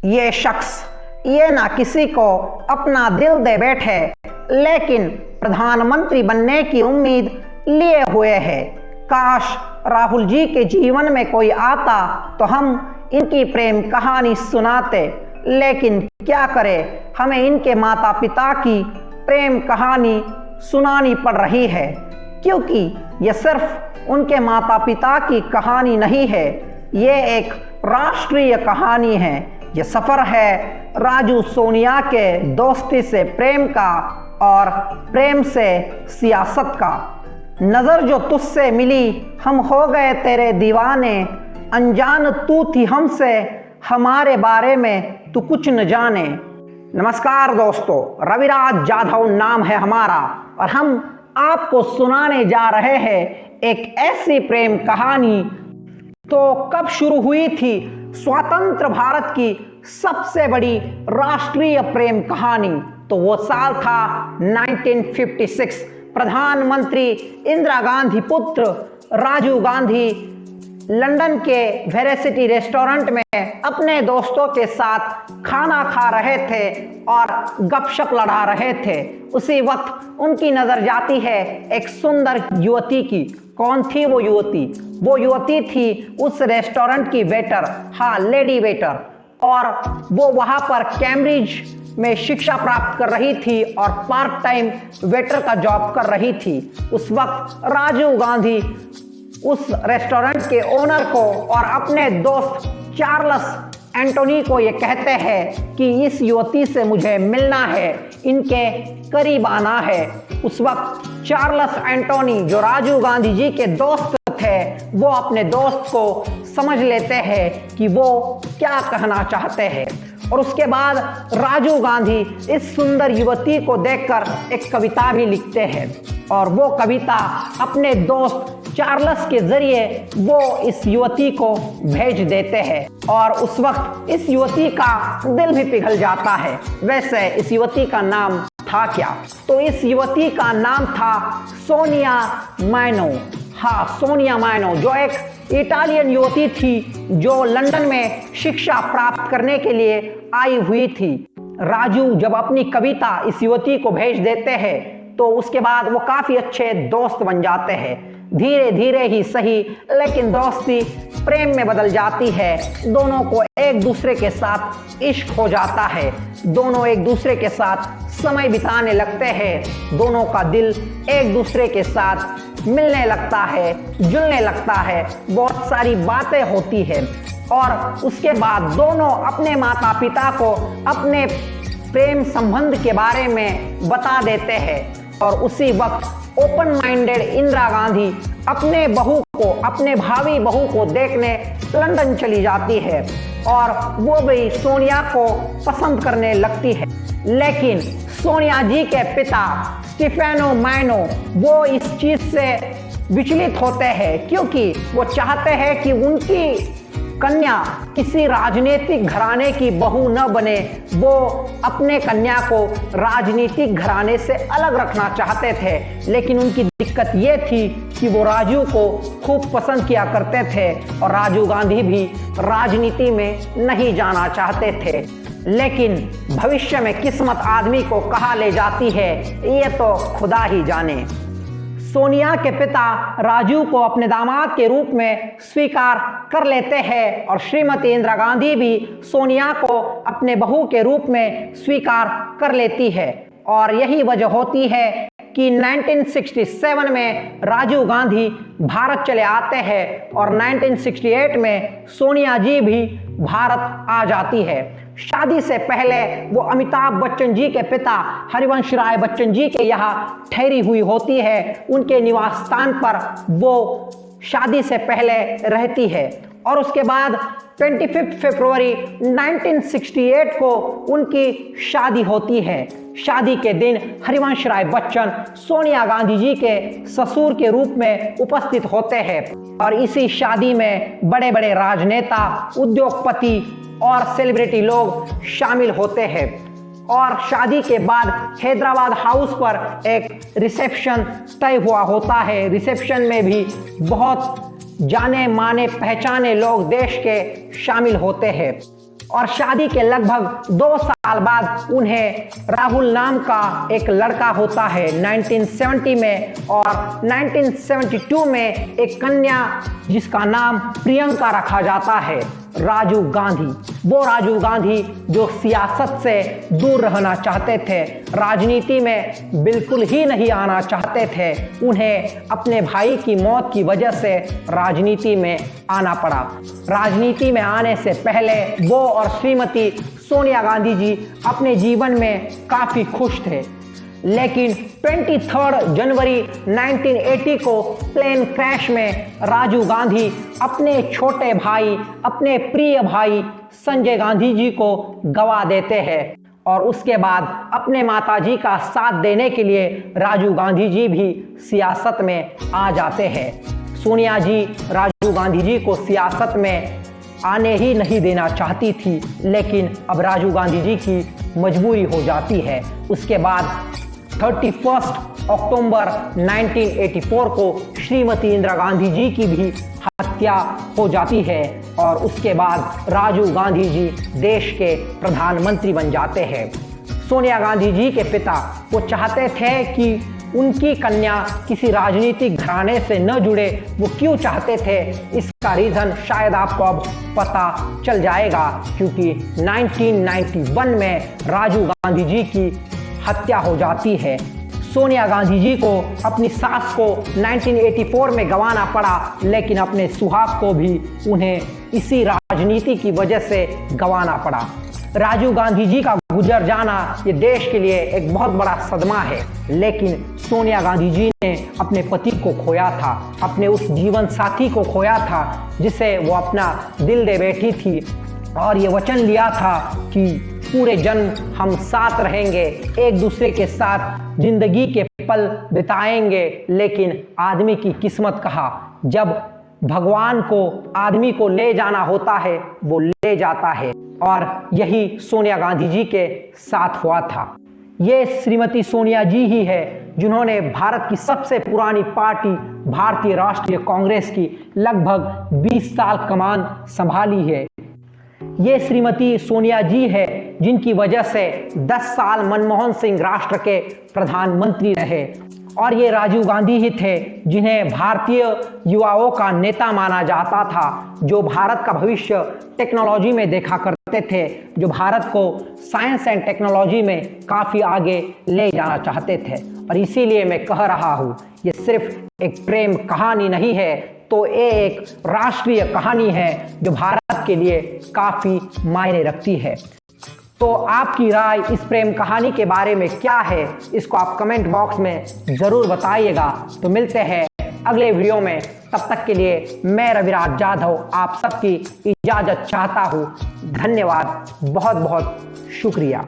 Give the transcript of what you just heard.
ये शख्स ये ना किसी को अपना दिल दे बैठे, लेकिन प्रधानमंत्री बनने की उम्मीद लिए हुए है। काश राहुल जी के जीवन में कोई आता तो हम इनकी प्रेम कहानी सुनाते, लेकिन क्या करें, हमें इनके माता पिता की प्रेम कहानी सुनानी पड़ रही है, क्योंकि यह सिर्फ उनके माता पिता की कहानी नहीं है, ये एक राष्ट्रीय कहानी है। यह सफ़र है राजू सोनिया के दोस्ती से प्रेम का और प्रेम से सियासत का। नज़र जो तुझसे मिली हम हो गए तेरे दीवाने, अनजान तू थी हमसे हमारे बारे में तू कुछ न जाने। नमस्कार दोस्तों, रविराज जाधव नाम है हमारा और हम आपको सुनाने जा रहे हैं एक ऐसी प्रेम कहानी तो कब शुरू हुई थी स्वतंत्र भारत की सबसे बड़ी राष्ट्रीय प्रेम कहानी। तो वो साल था 1956। प्रधानमंत्री इंदिरा गांधी पुत्र राजीव गांधी लंदन के वेरासिटी रेस्टोरेंट में अपने दोस्तों के साथ खाना खा रहे थे और गपशप लड़ा रहे थे। उसी वक्त उनकी नजर जाती है एक सुंदर युवती की। कौन थी वो युवती? वो युवती थी उस रेस्टोरेंट की वेटर, हाँ लेडी वेटर, और वो वहां पर कैम्ब्रिज में शिक्षा प्राप्त कर रही थी और पार्ट टाइम वेटर का जॉब कर रही थी। उस वक्त राजीव गांधी उस रेस्टोरेंट के ओनर को और अपने दोस्त चार्ल्स एंटोनी को ये कहते हैं कि इस युवती से मुझे मिलना है, इनके करीब आना है। उस वक्त चार्ल्स एंटोनी जो राजीव गांधी जी के दोस्त थे, वो अपने दोस्त को समझ लेते हैं कि वो क्या कहना चाहते हैं, और उसके बाद राजीव गांधी इस सुंदर युवती को देखकर एक कविता भी लिखते हैं और वो कविता अपने दोस्त चार्ल्स के जरिए वो इस युवती को भेज देते हैं और उस वक्त इस युवती का दिल भी पिघल जाता है। वैसे इस युवती का नाम था क्या? तो इस युवती का नाम था सोनिया मैनो। हाँ, सोनिया मैनो, जो एक इटालियन युवती थी जो लंदन में शिक्षा प्राप्त करने के लिए आई हुई थी। राजू जब अपनी कविता इस युवती को भेज देते हैं तो उसके बाद वो काफी अच्छे दोस्त बन जाते हैं। धीरे धीरे ही सही, लेकिन दोस्ती प्रेम में बदल जाती है। दोनों को एक दूसरे के साथ इश्क हो जाता है, दोनों एक दूसरे के साथ समय बिताने लगते हैं, दोनों का दिल एक दूसरे के साथ मिलने लगता है, जुलने लगता है, बहुत सारी बातें होती है और उसके बाद दोनों अपने माता पिता को अपने प्रेम संबंध के बारे में बता देते हैं। और उसी वक्त ओपन माइंडेड इंदिरा गांधी अपने बहू को, अपने भावी बहू को देखने लंदन चली जाती है और वो भी सोनिया को पसंद करने लगती है। लेकिन सोनिया जी के पिता स्टीफेनो मैनो वो इस चीज से विचलित होते हैं, क्योंकि वो चाहते हैं कि उनकी कन्या किसी राजनीतिक घराने की बहू न बने। वो अपने कन्या को राजनीतिक घराने से अलग रखना चाहते थे, लेकिन उनकी दिक्कत ये थी कि वो राजीव को खूब पसंद किया करते थे और राजीव गांधी भी राजनीति में नहीं जाना चाहते थे। लेकिन भविष्य में किस्मत आदमी को कहाँ ले जाती है ये तो खुदा ही जाने। सोनिया के पिता राजीव को अपने दामाद के रूप में स्वीकार कर लेते हैं और श्रीमती इंदिरा गांधी भी सोनिया को अपने बहू के रूप में स्वीकार कर लेती है। और यही वजह होती है कि 1967 में राजीव गांधी भारत चले आते हैं और 1968 में सोनिया जी भी भारत आ जाती है। शादी से पहले वो अमिताभ बच्चन जी के पिता हरिवंश राय बच्चन जी के यहाँ ठहरी हुई होती है, उनके निवास स्थान पर वो शादी से पहले रहती है। और उसके बाद 25 फरवरी 1968 को उनकी शादी होती है। शादी के दिन हरिवंश राय बच्चन सोनिया गांधी जी के ससुर के रूप में उपस्थित होते हैं और इसी शादी में बड़े बड़े राजनेता, उद्योगपति और सेलिब्रिटी लोग शामिल होते हैं। और शादी के बाद हैदराबाद हाउस पर एक रिसेप्शन तय हुआ होता है। रिसेप्शन में भी बहुत जाने माने पहचाने लोग देश के शामिल होते हैं। और शादी के लगभग 2 साल बाद उन्हें राहुल नाम का एक लड़का होता है 1970 में, और 1972 में एक कन्या जिसका नाम प्रियंका रखा जाता है। राजीव गांधी, वो राजीव गांधी जो सियासत से दूर रहना चाहते थे, राजनीति में बिल्कुल ही नहीं आना चाहते थे, उन्हें अपने भाई की मौत की वजह से राजनीति में आना पड़ा। राजनीति में आने से पहले वो और श्रीमती सोनिया गांधी जी अपने जीवन में काफ़ी खुश थे, लेकिन 23 जनवरी 1980 को प्लेन क्रैश में राजीव गांधी अपने छोटे भाई, अपने प्रिय भाई संजय गांधी जी को गंवा देते हैं, और उसके बाद अपने माताजी का साथ देने के लिए राजीव गांधी जी भी सियासत में आ जाते हैं। सोनिया जी राजीव गांधी जी को सियासत में आने ही नहीं देना चाहती थी, लेकिन अब राजीव गांधी जी की मजबूरी हो जाती है। उसके बाद 31 अक्टूबर 1984 को श्रीमती इंदिरा गांधी जी की भी हत्या हो जाती है, और उसके बाद राजीव गांधी जी देश के प्रधानमंत्री बन जाते हैं। सोनिया गांधी जी के पिता वो चाहते थे कि उनकी कन्या किसी राजनीतिक घराने से न जुड़े। वो क्यों चाहते थे, इसका रीज़न शायद आपको अब पता चल जाएगा, क्योंकि 1991 में राजीव गांधी जी की हत्या हो जाती है। सोनिया गांधी जी को अपनी सास को 1984 में गंवाना पड़ा, लेकिन अपने सुहाग को भी उन्हें इसी राजनीति की वजह से गंवाना पड़ा। राजीव गांधी जी का गुजर जाना ये देश के लिए एक बहुत बड़ा सदमा है, लेकिन सोनिया गांधी जी ने अपने पति को खोया था, अपने उस जीवन साथी को खोया था जिसे वो अपना दिल दे बैठी थी, और ये वचन लिया था कि पूरे जन्म हम साथ रहेंगे, एक दूसरे के साथ जिंदगी के पल बिताएंगे। लेकिन आदमी की किस्मत कहा, जब भगवान को आदमी को ले जाना होता है वो ले जाता है, और यही सोनिया गांधी जी के साथ हुआ था। ये श्रीमती सोनिया जी ही है जिन्होंने भारत की सबसे पुरानी पार्टी भारतीय राष्ट्रीय कांग्रेस की लगभग 20 साल कमान संभाली है। ये श्रीमती सोनिया जी है जिनकी वजह से 10 साल मनमोहन सिंह राष्ट्र के प्रधानमंत्री रहे, और ये राजीव गांधी ही थे जिन्हें भारतीय युवाओं का नेता माना जाता था, जो भारत का भविष्य टेक्नोलॉजी में देखा करते थे, जो भारत को साइंस एंड टेक्नोलॉजी में काफ़ी आगे ले जाना चाहते थे। और इसीलिए मैं कह रहा हूँ, ये सिर्फ एक प्रेम कहानी नहीं है, तो ये एक राष्ट्रीय कहानी है जो भारत के लिए काफ़ी मायने रखती है। तो आपकी राय इस प्रेम कहानी के बारे में क्या है, इसको आप कमेंट बॉक्स में ज़रूर बताइएगा। तो मिलते हैं अगले वीडियो में, तब तक के लिए मैं रविराज जाधव आप सबकी इजाज़त चाहता हूँ। धन्यवाद, बहुत बहुत शुक्रिया।